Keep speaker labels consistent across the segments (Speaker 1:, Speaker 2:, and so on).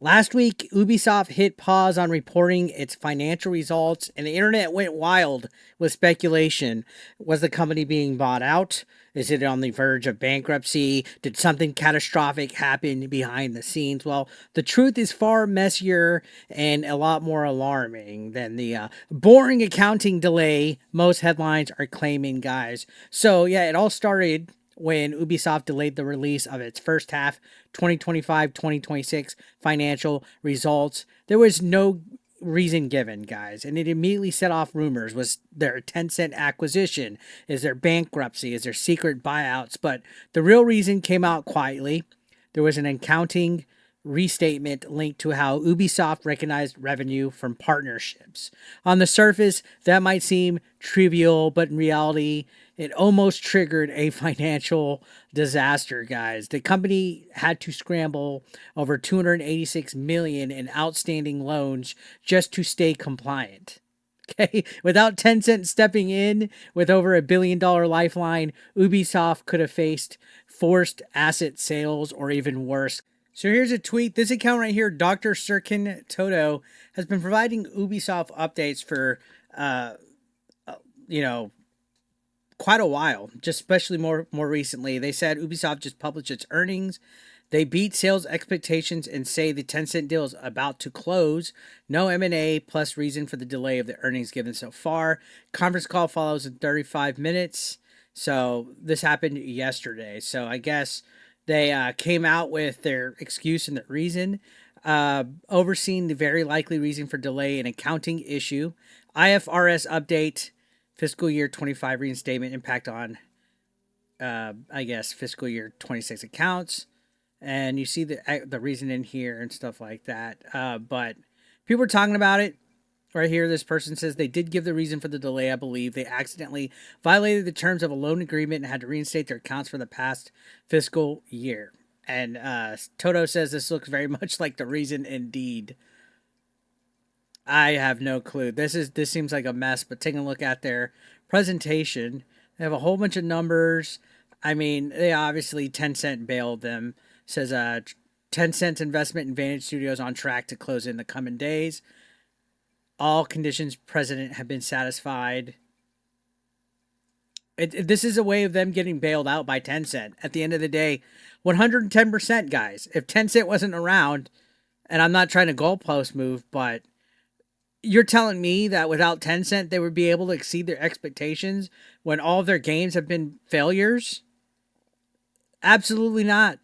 Speaker 1: Last week, Ubisoft hit pause on reporting its financial results, and the internet went wild with speculation. Was the company being bought out? Is it on the verge of bankruptcy? Did something catastrophic happen behind the scenes? Well, the truth is far messier and a lot more alarming than the boring accounting delay most headlines are claiming, guys. So, yeah, it all started when Ubisoft delayed the release of its first half 2025-2026 financial results. There was no reason given, guys, and it immediately set off rumors. Was there Tencent acquisition? Is there bankruptcy? Is there secret buyouts? But the real reason came out quietly. There was an accounting restatement linked to how Ubisoft recognized revenue from partnerships. On the surface, that might seem trivial, but in reality, it almost triggered a financial disaster, guys. The company had to scramble over 286 million in outstanding loans just to stay compliant. Okay, without Tencent stepping in with over $1 billion lifeline, Ubisoft could have faced forced asset sales or even worse. So here's a tweet. This account right here, Dr. Sirkin Toto, has been providing Ubisoft updates for, uh, you know, quite a while, just especially more recently. They said Ubisoft just published its earnings. They beat sales expectations and say the Tencent deal is about to close. No M&A plus reason for the delay of the earnings given so far. Conference call follows in 35 minutes. So this happened yesterday. So I guess they came out with their excuse and the reason. Overseeing the very likely reason for delay, an accounting issue. IFRS update, fiscal year 25 reinstatement impact on, I guess, fiscal year 26 accounts. And you see the reason in here and stuff like that. But people are talking about it. Right here, this person says they did give the reason for the delay. I believe they accidentally violated the terms of a loan agreement and had to reinstate their accounts for the past fiscal year. And Toto says this looks very much like the reason indeed. I have no clue. This seems like a mess, but taking a look at their presentation, they have a whole bunch of numbers. I mean, they obviously Tencent bailed them. It says 10 cents investment in Vantage Studios on track to close in the coming days. All conditions precedent have been satisfied. This is a way of them getting bailed out by Tencent. At the end of the day, 110%, guys. If Tencent wasn't around, and I'm not trying to goalpost move, but you're telling me that without Tencent, they would be able to exceed their expectations when all of their games have been failures? Absolutely not.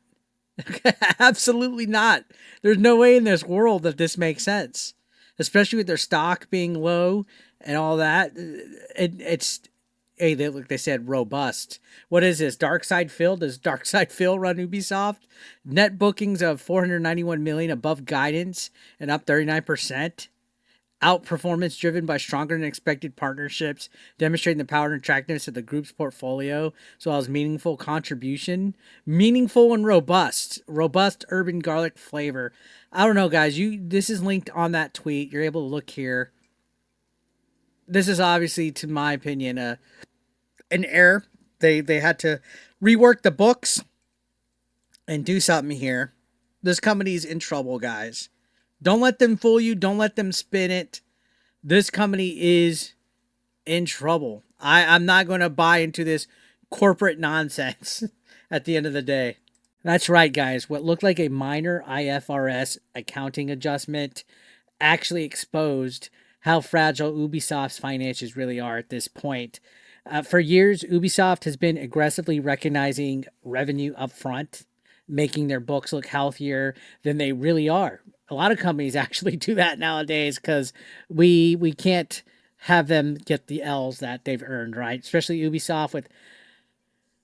Speaker 1: Absolutely not. There's no way in this world that this makes sense, especially with their stock being low and all that. It's hey, they said robust. What is this? Dark Side Phil? Does Dark Side Phil run Ubisoft? Net bookings of 491 million above guidance and up 39%. Outperformance driven by stronger than expected partnerships, demonstrating the power and attractiveness of the group's portfolio, as well as meaningful contribution, meaningful and robust urban garlic flavor. I don't know, guys. This is linked on that tweet. You're able to look here. This is obviously, to my opinion, an error. They had to rework the books and do something here. This company's in trouble, guys. Don't let them fool you. Don't let them spin it. This company is in trouble. I'm not going to buy into this corporate nonsense at the end of the day. That's right, guys. What looked like a minor IFRS accounting adjustment actually exposed how fragile Ubisoft's finances really are at this point. For years, Ubisoft has been aggressively recognizing revenue upfront, making their books look healthier than they really are. A lot of companies actually do that nowadays because we can't have them get the L's that they've earned, right? Especially Ubisoft with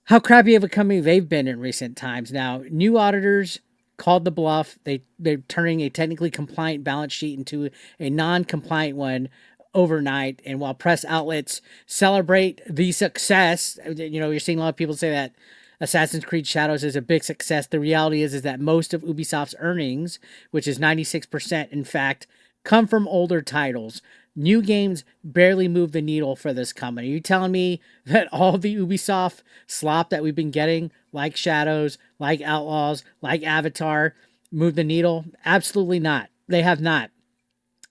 Speaker 1: how crappy of a company they've been in recent times. Now, new auditors called the bluff. They're turning a technically compliant balance sheet into a non-compliant one overnight. And while press outlets celebrate the success, you're seeing a lot of people say that Assassin's Creed Shadows is a big success. The reality is that most of Ubisoft's earnings, which is 96%, in fact, come from older titles. New games barely move the needle for this company. Are you telling me that all the Ubisoft slop that we've been getting, like Shadows, like Outlaws, like Avatar, moved the needle? Absolutely not. They have not.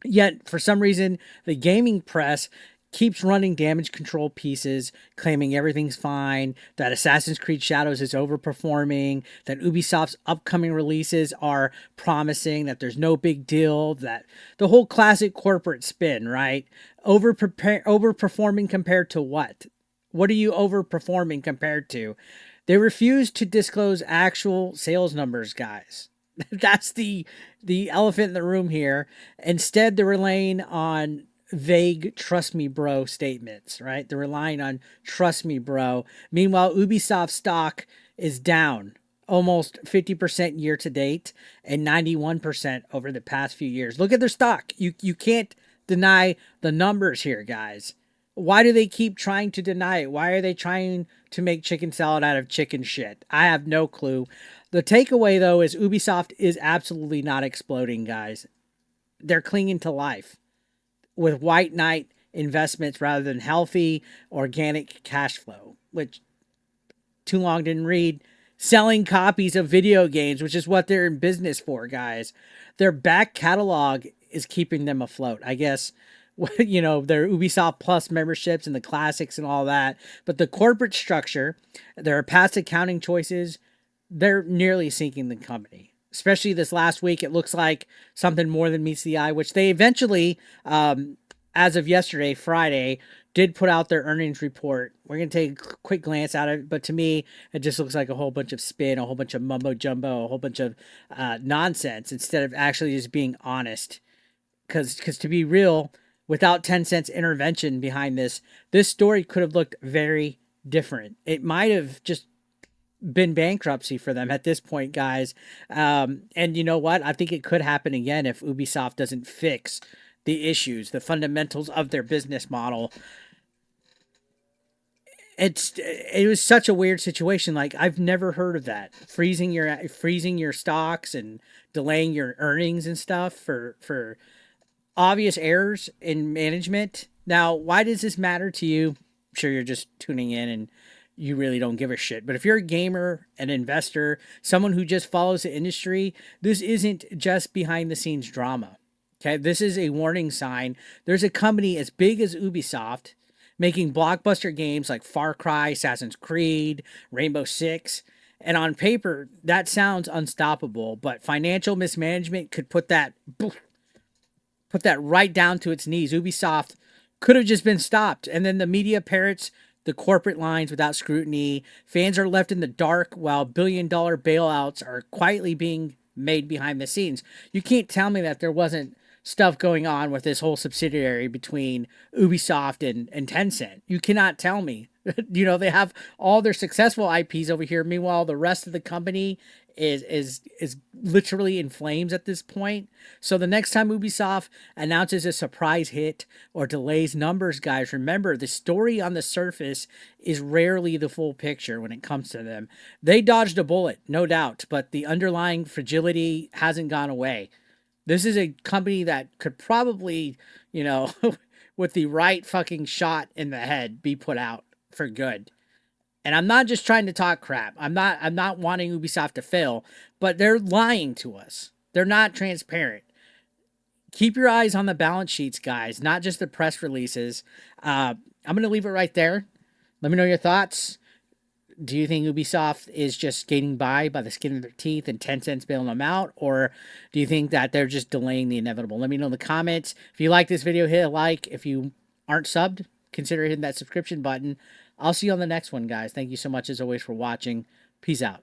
Speaker 1: Yet, for some reason, the gaming press keeps running damage control pieces, claiming everything's fine, that Assassin's Creed Shadows is overperforming, that Ubisoft's upcoming releases are promising, that there's no big deal, that the whole classic corporate spin, right? Overperforming compared to what? What are you overperforming compared to? They refuse to disclose actual sales numbers, guys. That's the elephant in the room here. Instead, they're relying on vague "trust me, bro" statements, right? They're relying on "trust me, bro." Meanwhile, Ubisoft stock is down almost 50% year to date and 91% over the past few years. Look at their stock. You can't deny the numbers here, guys. Why do they keep trying to deny it? Why are they trying to make chicken salad out of chicken shit? I have no clue. The takeaway, though, is Ubisoft is absolutely not exploding, guys. They're clinging to life with white knight investments rather than healthy, organic cash flow, which too long didn't read. Selling copies of video games, which is what they're in business for, guys. Their back catalog is keeping them afloat. I guess, their Ubisoft Plus memberships and the classics and all that. But the corporate structure, their past accounting choices, they're nearly sinking the company. Especially this last week, it looks like something more than meets the eye, which they eventually, as of yesterday, Friday, did put out their earnings report. We're going to take a quick glance at it, but to me, it just looks like a whole bunch of spin, a whole bunch of mumbo jumbo, a whole bunch of nonsense instead of actually just being honest. Because to be real, without Tencent's intervention behind this story could have looked very different. It might have just been bankruptcy for them at this point, guys. And you know what? I think it could happen again if Ubisoft doesn't fix the issues, the fundamentals of their business model. It was such a weird situation. Like, I've never heard of that. Freezing your stocks and delaying your earnings and stuff for obvious errors in management. Now, why does this matter to you? I'm sure you're just tuning in and you really don't give a shit. But if you're a gamer, an investor, someone who just follows the industry, this isn't just behind the scenes drama. Okay, this is a warning sign. There's a company as big as Ubisoft making blockbuster games like Far Cry, Assassin's Creed, Rainbow Six. And on paper, that sounds unstoppable, but financial mismanagement could put that right down to its knees. Ubisoft could have just been stopped. And then the media parrots the corporate lines without scrutiny. Fans are left in the dark while billion-dollar bailouts are quietly being made behind the scenes. You can't tell me that there wasn't stuff going on with this whole subsidiary between Ubisoft and Tencent. You cannot tell me. They have all their successful IPs over here. Meanwhile, the rest of the company is literally in flames at this point. So the next time Ubisoft announces a surprise hit or delays numbers, guys, remember the story on the surface is rarely the full picture when it comes to them. They dodged a bullet, no doubt, but the underlying fragility hasn't gone away. This is a company that could probably, with the right fucking shot in the head, be put out for good. And I'm not just trying to talk crap. I'm not wanting Ubisoft to fail, but they're lying to us. They're not transparent. Keep your eyes on the balance sheets, guys, not just the press releases. I'm going to leave it right there. Let me know your thoughts. Do you think Ubisoft is just skating by the skin of their teeth and Tencent's bailing them out? Or do you think that they're just delaying the inevitable? Let me know in the comments. If you like this video, hit a like. If you aren't subbed, consider hitting that subscription button. I'll see you on the next one, guys. Thank you so much, as always, for watching. Peace out.